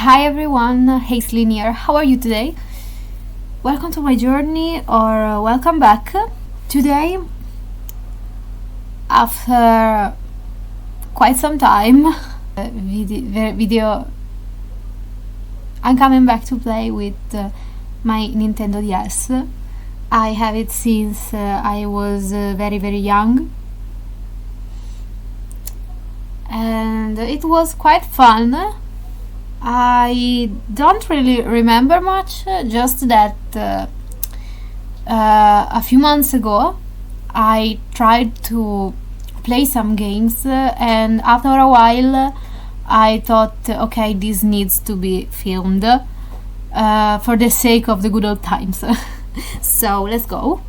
Hi everyone, Hazelin here. How are you today? Welcome to my journey, or welcome back. Today, after quite some time, I'm coming back to play with my Nintendo DS. I have it since I was very young, and it was quite fun. I don't really remember much, just that a few months ago I tried to play some games, and after a while I thought, okay, this needs to be filmed for the sake of the good old times. So let's go.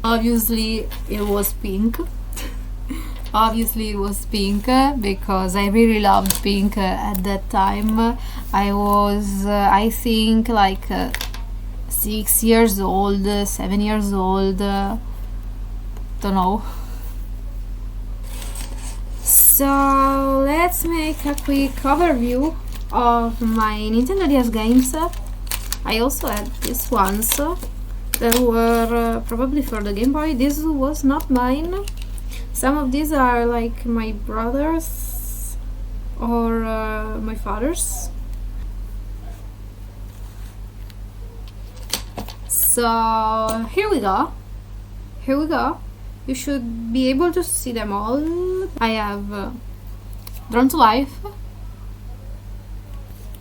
Obviously it was pink. Obviously it was pink because I really loved pink at that time. I was I think like 6 years old, 7 years old, don't know. So let's make a quick overview of my Nintendo DS games. I also had these ones that were probably for the Game Boy. This was not mine. Some of these are like my brother's or my father's. So here we go. You should be able to see them all. I have Drawn to Life.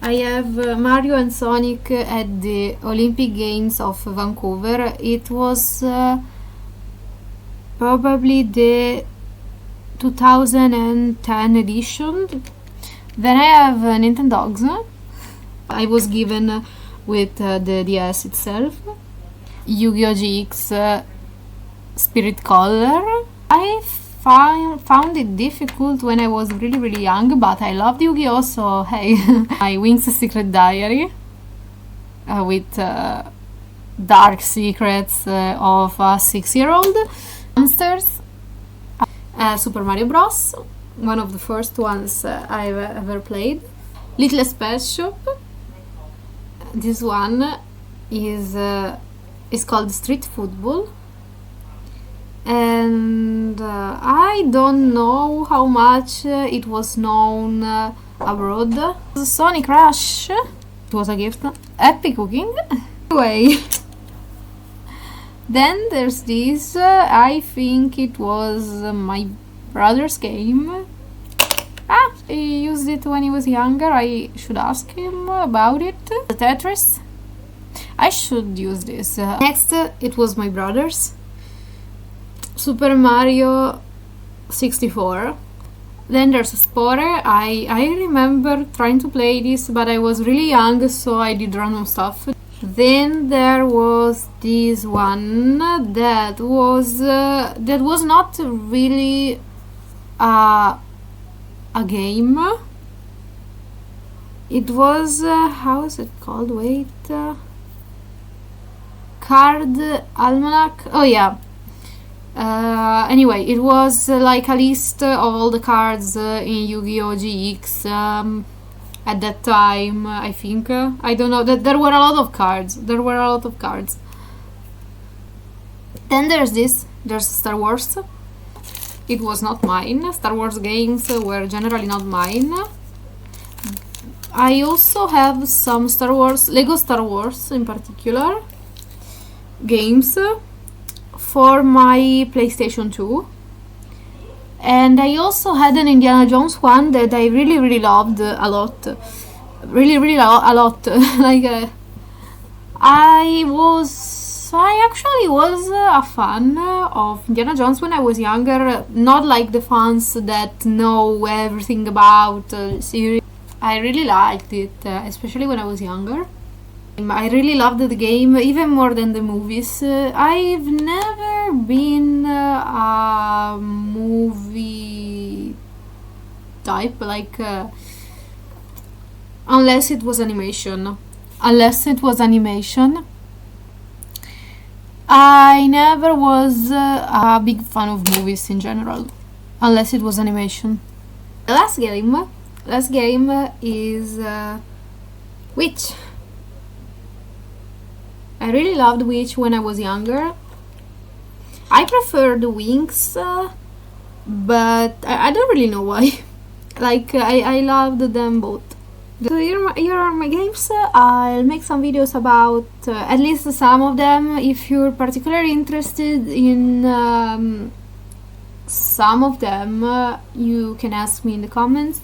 I have Mario and Sonic at the Olympic Games of Vancouver. It was probably the 2010 edition. Then I have Nintendogs. I was given with the DS itself. Yu-Gi-Oh! GX Spirit Color. I found it difficult when I was really young, but I loved Yu-Gi-Oh! So hey, my Wings Secret Diary with dark secrets of a 6-year-old. Monsters, Super Mario Bros, one of the first ones I've ever played. Little Pet Shop. This one is called Street Football, and I don't know how much it was known abroad. Sonic Rush, it was a gift. Epic Cooking. Anyway. Then there's this, I think it was my brother's game. He used it when he was younger. I should ask him about it. The Tetris. I should use this. Next, it was my brother's. Super Mario 64. Then there's Spore. I remember trying to play this, but I was really young, so I did random stuff. Then there was this one that was not really a game. It was how is it called? Wait, Card Almanac. Oh yeah. Anyway, it was like a list of all the cards in Yu-Gi-Oh! GX. At that time, I think, I don't know, that there were a lot of cards. Then there's Star Wars. It was not mine. Star Wars games were generally not mine. I also have some Lego Star Wars in particular, games for my PlayStation 2. And I also had an Indiana Jones one that I really loved a lot. Really a lot. Like I actually was a fan of Indiana Jones when I was younger. Not like the fans that know everything about the series. I really liked it, especially when I was younger. I really loved the game, even more than the movies. I've never been a movie type, like unless it was animation. I never was a big fan of movies in general, unless it was animation. The last game is Witch. I really loved Witch when I was younger. I prefer the Winx, but I don't really know why. Like, I loved them both. So here are my games. I'll make some videos about at least some of them. If you're particularly interested in some of them, you can ask me in the comments.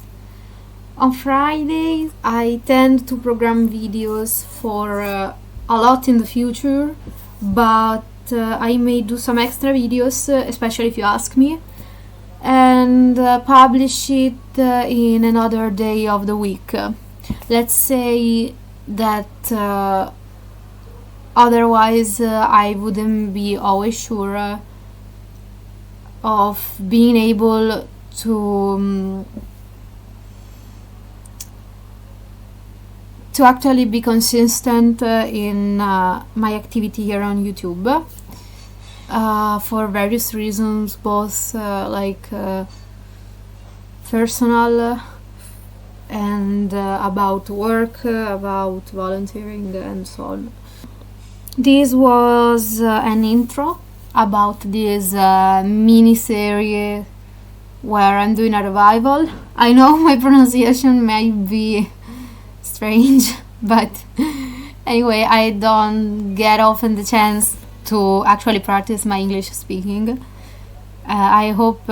On Fridays, I tend to program videos for a lot in the future, but I may do some extra videos, especially if you ask me, and publish it in another day of the week. Let's say that otherwise I wouldn't be always sure of being able to actually be consistent in my activity here on YouTube, for various reasons, both personal and about work, about volunteering and so on. This was an intro about this mini serie where I'm doing a revival. I know my pronunciation might be strange, but anyway, I don't get often the chance to actually practice my English speaking. I hope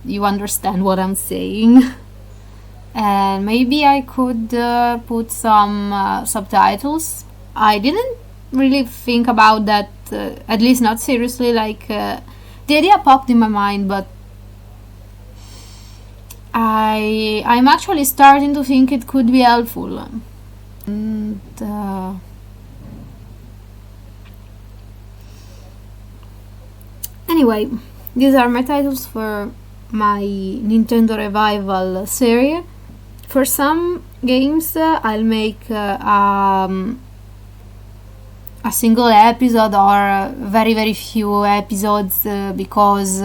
you understand what I'm saying. And maybe I could put some subtitles. I didn't really think about that, at least not seriously. Like, the idea popped in my mind, but I'm actually starting to think it could be helpful. And, anyway, these are my titles for my Nintendo Revival series. For some games, I'll make a single episode or very few episodes, because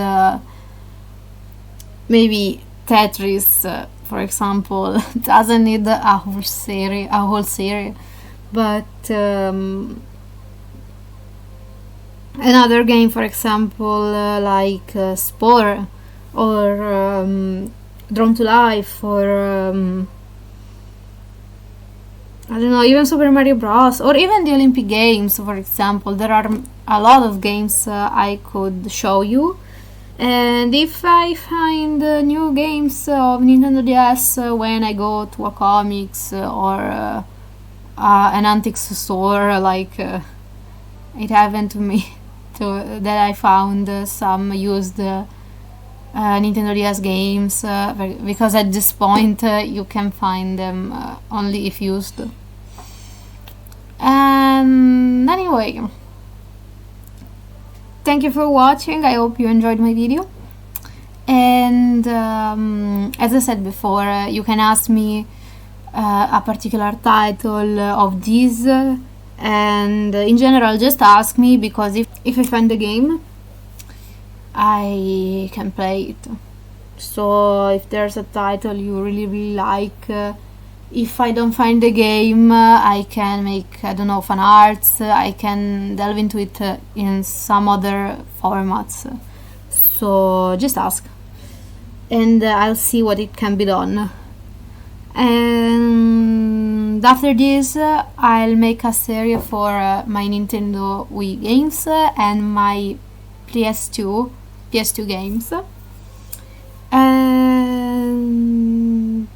maybe Tetris, for example, doesn't need a whole series. But another game, for example, like Spore or Drawn to Life, or I don't know, even Super Mario Bros. Or even the Olympic Games, for example. There are a lot of games I could show you. And if I find new games of Nintendo DS when I go to a comics or an antiques store, like it happened to me, that I found some used Nintendo DS games, because at this point you can find them only if used. And anyway, thank you for watching. I hope you enjoyed my video. And as I said before, you can ask me a particular title of this, and in general just ask me, because if I find the game, I can play it. So if there's a title you really like, if I don't find the game, I can make, I don't know, fan arts. I can delve into it in some other formats. So just ask, and I'll see what it can be done. And after this, I'll make a series for my Nintendo Wii games and my PS2 games. And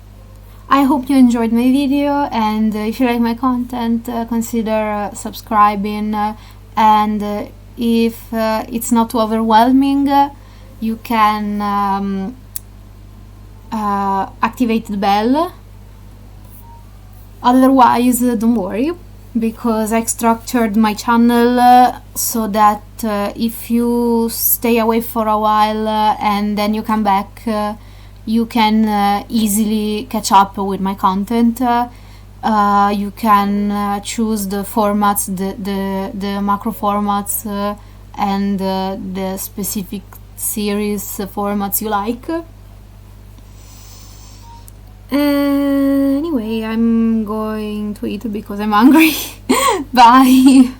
I hope you enjoyed my video, and if you like my content, consider subscribing, and if it's not too overwhelming, you can activate the bell. Otherwise, don't worry, because I structured my channel so that if you stay away for a while and then you come back, you can easily catch up with my content. You can choose the formats, the macro formats, and the specific series formats you like. Anyway, I'm going to eat because I'm hungry. Bye!